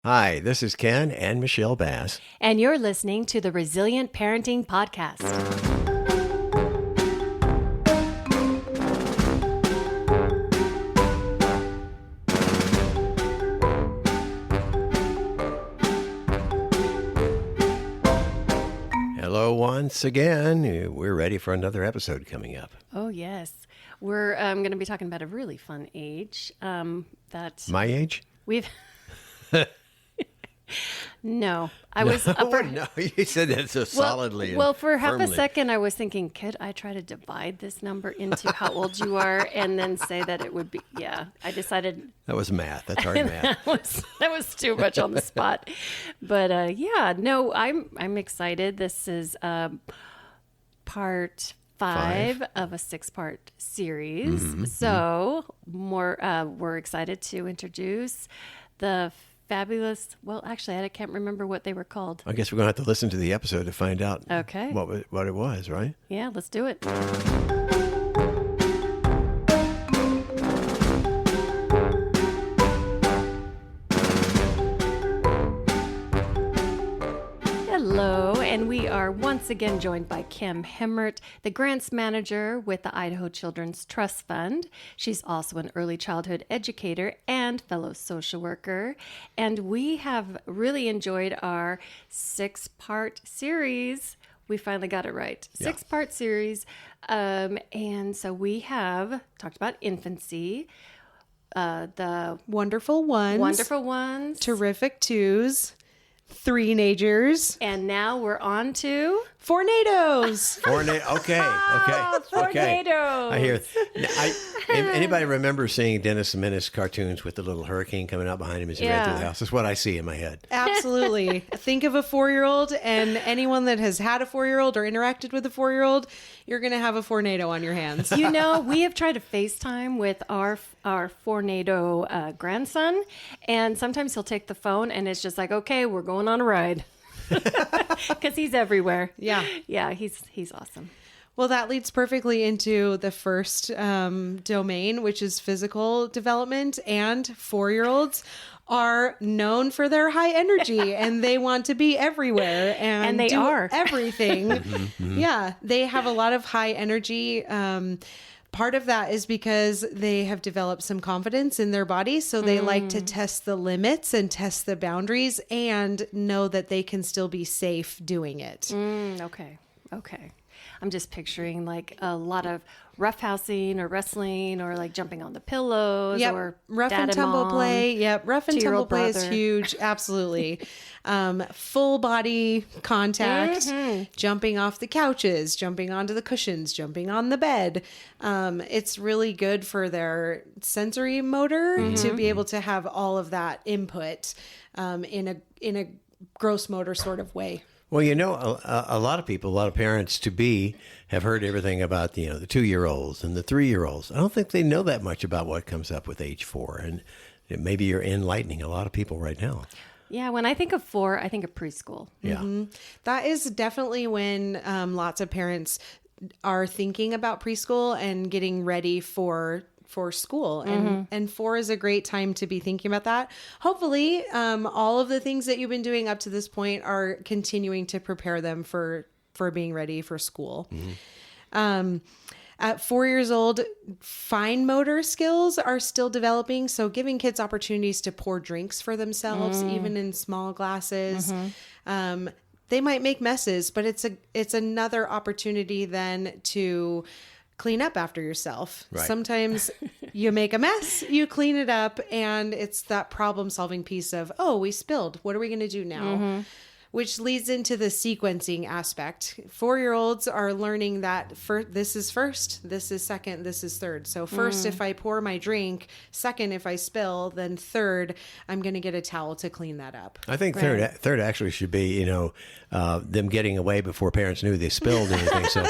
Hi, this is Ken and Michelle Bass. And you're listening to the Resilient Parenting Podcast. Hello once again. We're ready for another episode coming up. Oh, yes. We're going to be talking about a really fun age that My age? we've... No, I was upper... No, you said that so solidly. Well, for half firmly. a second, I was thinking, could I try to divide this number into how old you are and then say that it would be... Yeah, I decided... That was math. That's hard math. that was too much on the spot. But yeah, no, I'm excited. This is part five of a 6-part series. So we're excited to introduce the fabulous, well, actually, I can't remember what they were called. I guess we're going to have to listen to the episode to find out Okay. what it was, right? Yeah, let's do it. Hello, and we are once again joined by Kim Hemmert, the grants manager with the Idaho Children's Trust Fund. She's also an early childhood educator and fellow social worker. And we have really enjoyed our 6-part series. We finally got it right. Yeah. 6-part series. And so we have talked about infancy, the Wonderful ones. wonderful ones. Terrific twos. Three-nagers. And now we're on to FOURNADOS. Okay. tornadoes. I hear. Anybody remember seeing Dennis the Menace cartoons with the little hurricane coming out behind him as he ran through the house? That's what I see in my head. Absolutely. Think of a 4-year-old, and anyone that has had a 4-year-old or interacted with a 4-year-old, you're going to have a tornado on your hands. You know, we have tried to FaceTime with our Fornado grandson, and sometimes he'll take the phone, and it's just like, okay, we're going on a ride. Because he's everywhere. Yeah. Yeah, he's awesome. Well, that leads perfectly into the first domain, which is physical development. And 4-year-olds are known for their high energy and they want to be everywhere and they do are. everything. Yeah, they have a lot of high energy. Part of that is because they have developed some confidence in their body. So they like to test the limits and test the boundaries and know that they can still be safe doing it. Okay. I'm just picturing like a lot of roughhousing or wrestling or like jumping on the pillows or rough dad and tumble mom, play. Yep. Rough and tumble 2-year-old play is brother. huge. Absolutely. Full body contact, jumping off the couches, jumping onto the cushions, jumping on the bed. It's really good for their sensory motor to be able to have all of that input in a gross motor sort of way. Well, you know, a lot of people, a lot of parents to be have heard everything about, the 2-year-olds and the 3-year-olds. I don't think they know that much about what comes up with age 4. And maybe you're enlightening a lot of people right now. Yeah, when I think of 4, I think of preschool. Yeah. That is definitely when lots of parents are thinking about preschool and getting ready for school. And 4 is a great time to be thinking about that. Hopefully, all of the things that you've been doing up to this point are continuing to prepare them for being ready for school. At 4 years old, fine motor skills are still developing. So giving kids opportunities to pour drinks for themselves, even in small glasses. They might make messes, but it's another opportunity then to clean up after yourself. Right. Sometimes you make a mess, you clean it up, and it's that problem solving piece of, oh, we spilled. What are we going to do now? Which leads into the sequencing aspect. 4-year-olds are learning that this is first, this is second, this is third. So first, if I pour my drink, second, if I spill, then third, I'm going to get a towel to clean that up. I think third actually should be, them getting away before parents knew they spilled anything. So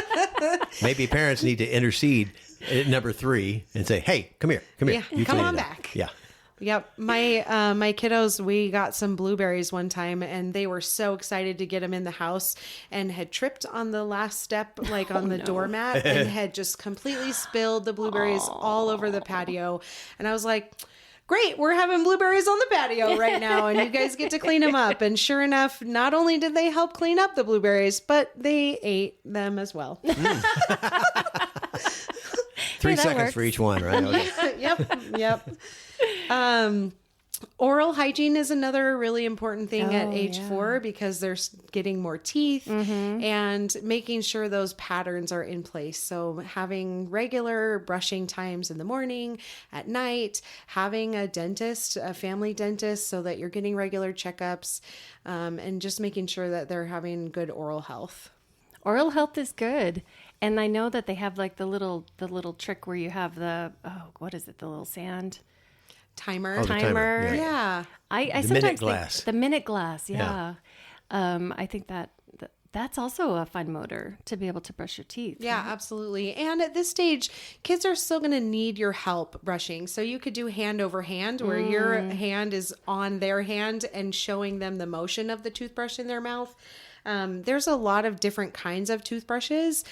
maybe parents need to intercede at number 3 and say, hey, come here. Yeah, You come clean on it up." back. Yeah. Yep. My kiddos, we got some blueberries one time and they were so excited to get them in the house and had tripped on the last step, like on the doormat, and had just completely spilled the blueberries all over the patio. And I was like, great, we're having blueberries on the patio right now, and you guys get to clean them up. And sure enough, not only did they help clean up the blueberries, but they ate them as well. 3 that seconds works. for each one, right? Okay. Yep. Oral hygiene is another really important thing at age 4 because they're getting more teeth and making sure those patterns are in place. So having regular brushing times in the morning, at night, having a dentist, a family dentist, so that you're getting regular checkups, and just making sure that they're having good oral health. Oral health is good. And I know that they have like the little trick where you have the, what is it? The little sand Timer. Oh, the timer, Yeah. I The sometimes minute think glass. the minute glass. Yeah. I think that's also a fun motor to be able to brush your teeth. Yeah, absolutely. And at this stage, kids are still going to need your help brushing. So you could do hand over hand where your hand is on their hand and showing them the motion of the toothbrush in their mouth. There's a lot of different kinds of toothbrushes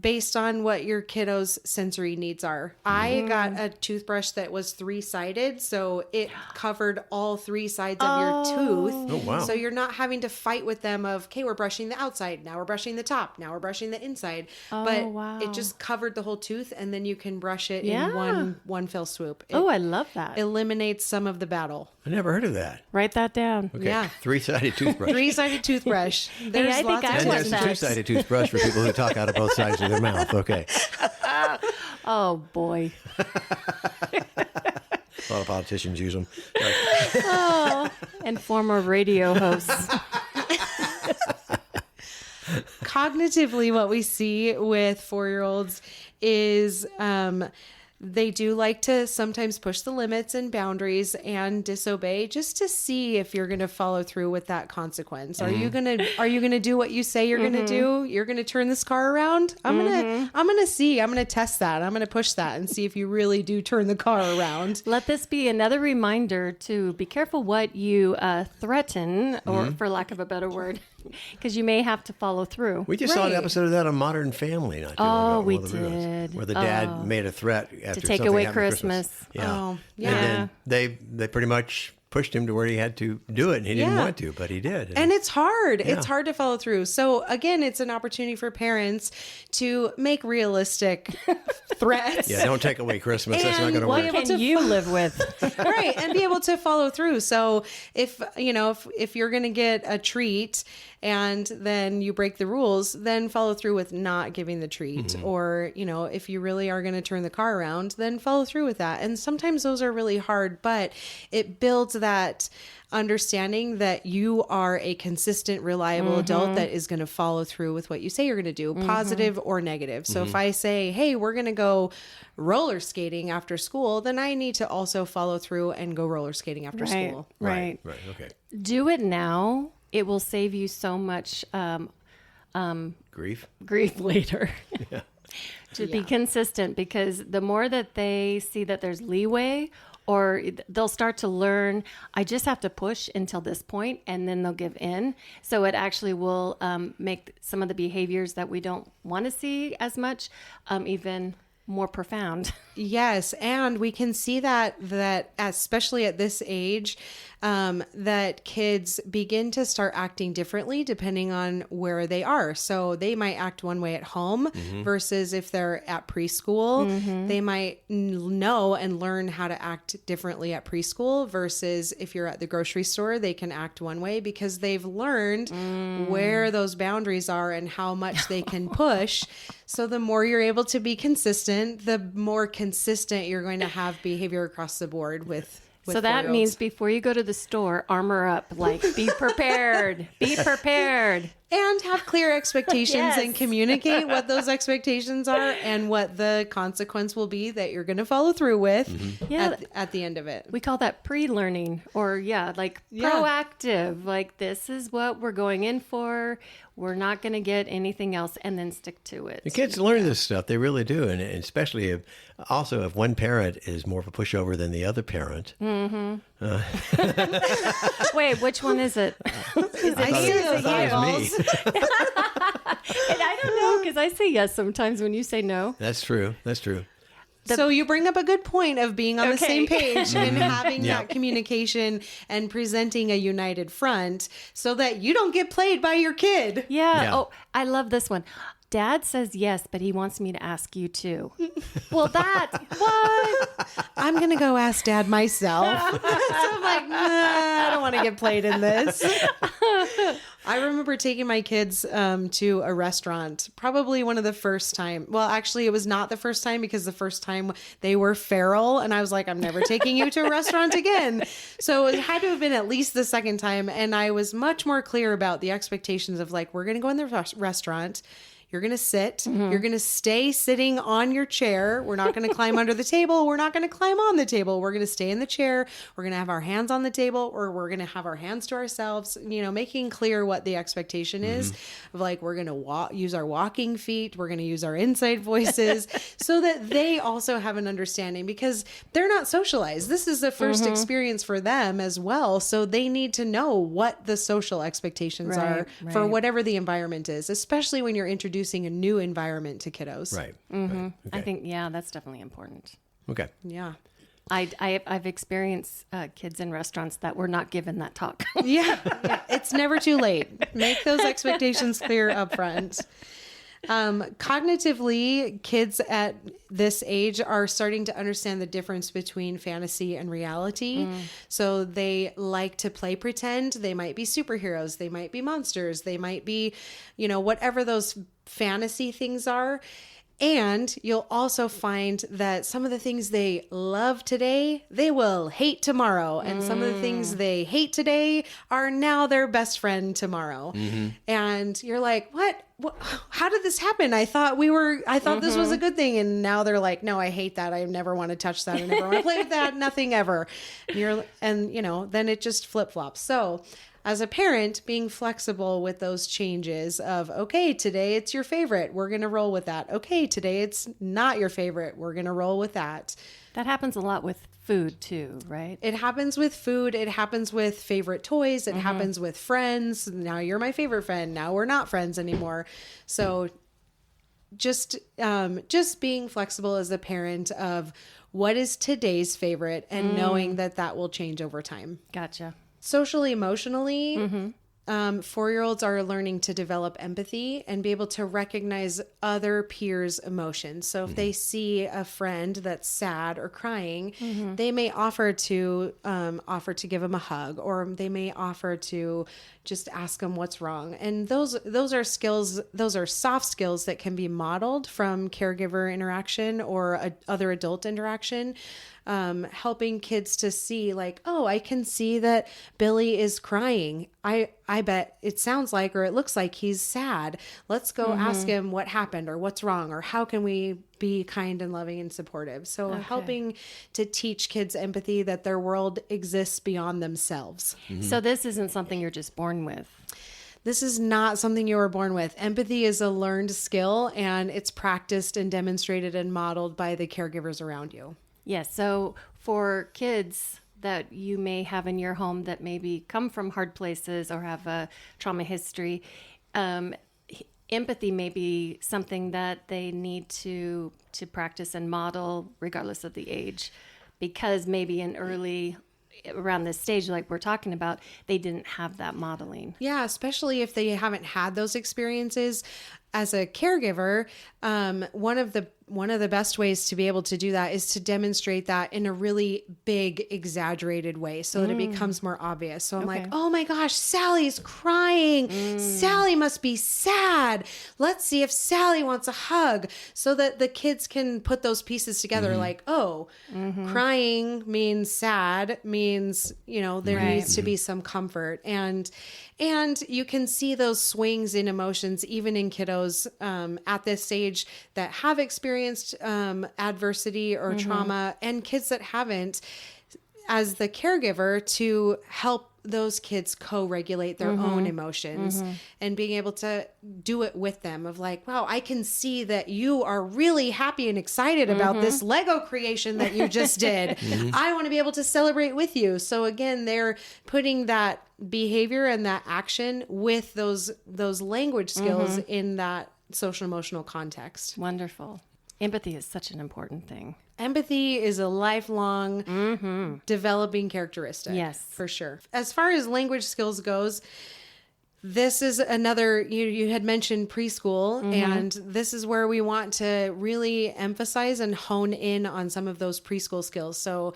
based on what your kiddo's sensory needs are. I got a toothbrush that was 3-sided, so it covered all 3 sides of your tooth. Oh, wow. So you're not having to fight with them of, okay, we're brushing the outside, now we're brushing the top, now we're brushing the inside. But wow. it just covered the whole tooth, and then you can brush it Yeah. in one fell swoop. It I love that. eliminates some of the battle. I never heard of that. Write that down. Okay. Yeah. 3-sided toothbrush. 3-sided toothbrush. There's I think lots I of And want there's a that. 2-sided toothbrush for people who talk out of both sides of their mouth. Okay. Oh boy. A lot of politicians use them. And former radio hosts. Cognitively, what we see with 4-year-olds is they do like to sometimes push the limits and boundaries and disobey just to see if you're going to follow through with that consequence. Are you going to do what you say you're going to do? You're going to turn this car around? I'm going to test that. I'm going to push that and see if you really do turn the car around. Let this be another reminder to be careful what you threaten, or for lack of a better word, because you may have to follow through. We just saw an Right. episode of that on Modern Family not too long ago. we one of the videos, did. where the dad made a threat after take something away happened at Christmas. Yeah. Oh, yeah. And then they pretty much pushed him to where he had to do it, and he didn't Yeah. want to, but he did. And it's hard. Yeah. It's hard to follow through. So again, it's an opportunity for parents to make realistic threats. yeah, don't take away Christmas. That's not And going to what work. What can you live with? Right, and be able to follow through. So if you're going to get a treat and then you break the rules, then follow through with not giving the treat. Or, if you really are going to turn the car around, then follow through with that. And sometimes those are really hard, but it builds that understanding that you are a consistent, reliable adult that is going to follow through with what you say you're going to do, positive or negative. So if I say, hey, we're going to go roller skating after school, then I need to also follow through and go roller skating after school. Right. Right. Okay. Do it now. It will save you so much Grief. grief later. Yeah. To be consistent, because the more that they see that there's leeway, or they'll start to learn, I just have to push until this point, and then they'll give in. So it actually will make some of the behaviors that we don't want to see as much even more profound. Yes, and we can see that especially at this age, that kids begin to start acting differently depending on where they are. So they might act one way at home versus if they're at preschool, they might know and learn how to act differently at preschool versus if you're at the grocery store, they can act one way because they've learned where those boundaries are and how much they can push. So the more you're able to be consistent, the more consistent you're going to have behavior across the board with So that 4-year-olds. means before you go to the store, armor up, like be prepared, be prepared. And have clear expectations Yes. and communicate what those expectations are and what the consequence will be that you're going to follow through with Yeah. at the end of it. We call that pre-learning, or proactive. Like, this is what we're going in for. We're not going to get anything else, and then stick to it. The kids learn this stuff. They really do. And especially if one parent is more of a pushover than the other parent. Wait, which one is it? I see those thought it was eyeballs. me. And I don't know, because I say yes sometimes when you say no. That's true. That's true. So you bring up a good point of being on the same page and having Yeah. that communication and presenting a united front so that you don't get played by your kid. Yeah. Yeah. Oh, I love this one. Dad says yes, but he wants me to ask you too. Well, what? I'm going to go ask Dad myself. So I'm like, nah, I don't want to get played in this. I remember taking my kids to a restaurant, probably one of the first time. Well, actually, it was not the first time because the first time they were feral. And I was like, I'm never taking you to a restaurant again. So it had to have been at least the second time. And I was much more clear about the expectations of like, we're going to go in the restaurant. You're going to sit. You're going to stay sitting on your chair. We're not going to climb under the table. We're not going to climb on the table. We're going to stay in the chair. We're going to have our hands on the table, or we're going to have our hands to ourselves, making clear what the expectation is of like, we're going to use our walking feet. We're going to use our inside voices so that they also have an understanding because they're not socialized. This is the first experience for them as well. So they need to know what the social expectations are for whatever the environment is, especially when you're introducing a new environment to kiddos. Right. Mm-hmm. Right. Okay. I think, that's definitely important. Okay. Yeah. I've experienced kids in restaurants that were not given that talk. Yeah. It's never too late. Make those expectations clear up front. Cognitively, kids at this age are starting to understand the difference between fantasy and reality. So they like to play pretend. They might be superheroes. They might be monsters. They might be, whatever those fantasy things are. And you'll also find that some of the things they love today, they will hate tomorrow. And some of the things they hate today are now their best friend tomorrow. And you're like, what? How did this happen? I thought this was a good thing. And now they're like, no, I hate that. I never want to touch that. I never want to play with that. Nothing ever. Then it just flip flops. So as a parent, being flexible with those changes of, okay, today it's your favorite. We're going to roll with that. Okay, today it's not your favorite. We're going to roll with that. That happens a lot with food too, right? It happens with food. It happens with favorite toys. It happens with friends. Now you're my favorite friend. Now we're not friends anymore. So just being flexible as a parent of what is today's favorite and knowing that will change over time. Gotcha. Socially, emotionally, 4-year-olds are learning to develop empathy and be able to recognize other peers' emotions. So if they see a friend that's sad or crying, they may offer to give them a hug, or they may offer to just ask them what's wrong. And those are skills. Those are soft skills that can be modeled from caregiver interaction or other adult interaction. Helping kids to see like, oh, I can see that Billy is crying. I bet it sounds like, or it looks like he's sad. Let's go ask him what happened or what's wrong, or how can we be kind and loving and supportive. So helping to teach kids empathy, that their world exists beyond themselves. So this isn't something you're just born with. This is not something you were born with. Empathy is a learned skill, and it's practiced and demonstrated and modeled by the caregivers around you. Yes. So for kids that you may have in your home that maybe come from hard places or have a trauma history, empathy may be something that they need to practice and model regardless of the age, because maybe around this stage, like we're talking about, they didn't have that modeling. Yeah, especially if they haven't had those experiences. As a caregiver, one of the best ways to be able to do that is to demonstrate that in a really big, exaggerated way so that it becomes more obvious. So I'm like, oh my gosh, Sally's crying. Sally must be sad. Let's see if Sally wants a hug, so that the kids can put those pieces together. Like, crying means sad, means, there needs to be some comfort. And you can see those swings in emotions, even in kiddos at this stage that have experienced adversity or trauma, and kids that haven't, as the caregiver, to help those kids co-regulate their own emotions and being able to do it with them of like, wow, I can see that you are really happy and excited about this Lego creation that you just did. I want to be able to celebrate with you. So again, they're putting that behavior and that action with those language skills in that social emotional context. Wonderful. Empathy is such an important thing. Empathy is a lifelong developing characteristic. Yes. For sure. As far as language skills goes, this is another, you had mentioned preschool, and this is where we want to really emphasize and hone in on some of those preschool skills. So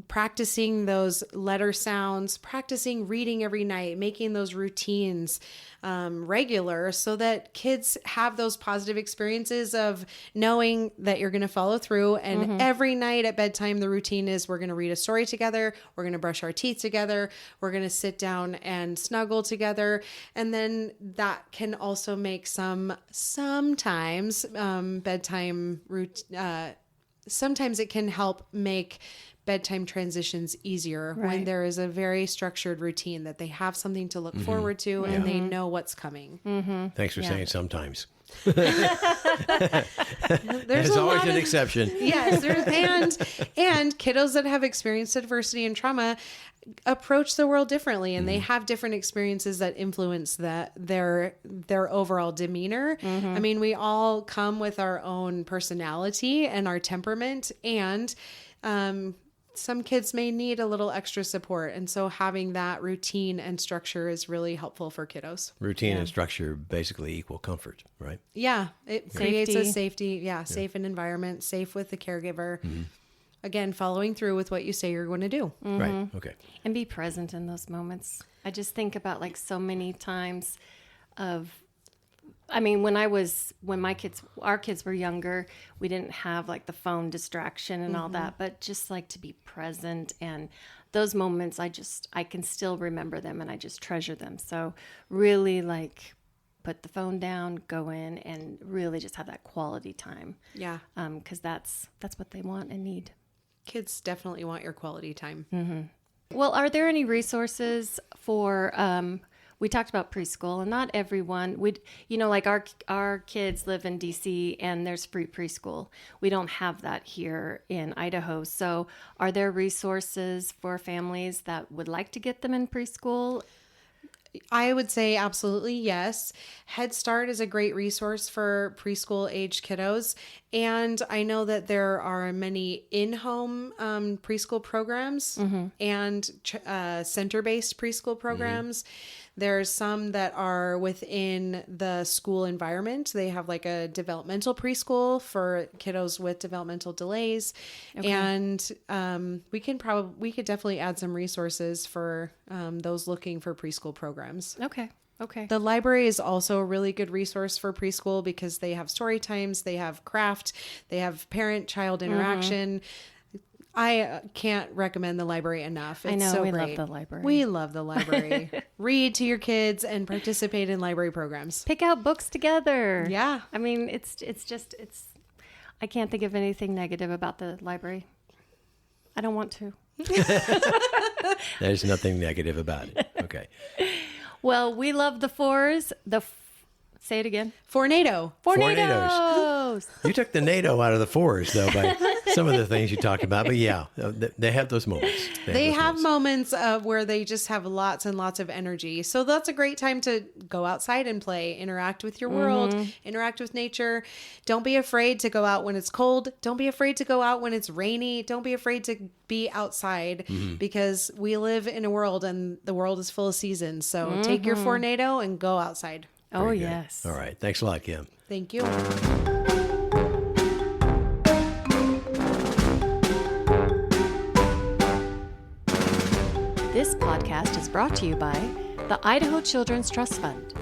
practicing those letter sounds, practicing reading every night, making those routines regular so that kids have those positive experiences of knowing that you're going to follow through. And every night at bedtime, the routine is we're going to read a story together. We're going to brush our teeth together. We're going to sit down and snuggle together. And then that can also make sometimes bedtime routine. Sometimes it can help make bedtime transitions easier when there is a very structured routine that they have something to look forward to and they know what's coming. Thanks for saying sometimes. There's always an exception. Yes, and kiddos that have experienced adversity and trauma approach the world differently, and they have different experiences that influence their overall demeanor. I mean, we all come with our own personality and our temperament, and some kids may need a little extra support, and so having that routine and structure is really helpful for kiddos. Routine and structure basically equal comfort, right? Yeah, it creates a safe an environment, safe with the caregiver. Again, following through with what you say you're going to do. Right. Okay. And be present in those moments. I just think about like so many times when our kids were younger, we didn't have like the phone distraction and all that, but just like to be present, and those moments, I can still remember them and I just treasure them. So really like put the phone down, go in and really just have that quality time. Yeah. 'Cause that's what they want and need. Kids definitely want your quality time. Well, are there any resources for, we talked about preschool, and not everyone like our kids live in DC and there's free preschool. We don't have that here in Idaho. So are there resources for families that would like to get them in preschool? I would say absolutely yes. Head Start is a great resource for preschool age kiddos. And I know that there are many in-home preschool programs and center-based preschool programs. There's some that are within the school environment. They have like a developmental preschool for kiddos with developmental delays. Okay. And we could definitely add some resources for those looking for preschool programs. Okay. The library is also a really good resource for preschool because they have story times, they have craft, they have parent-child interaction. I can't recommend the library enough. It's so we great. love the library. We love the library. Read to your kids and participate in library programs. Pick out books together. Yeah. I mean, I can't think of anything negative about the library. I don't want to. There's nothing negative about it. Okay. Well, we love the fours. Say it again. Fornado. Fornados. You took the NATO out of the fours, though, by some of the things you talked about. But yeah, they have those moments. They have moments where they just have lots and lots of energy. So that's a great time to go outside and play, interact with your world, interact with nature. Don't be afraid to go out when it's cold. Don't be afraid to go out when it's rainy. Don't be afraid to be outside because we live in a world and the world is full of seasons. So take your Fornado and go outside. Oh, yes. All right. Thanks a lot, Kim. Thank you. This podcast is brought to you by the Idaho Children's Trust Fund.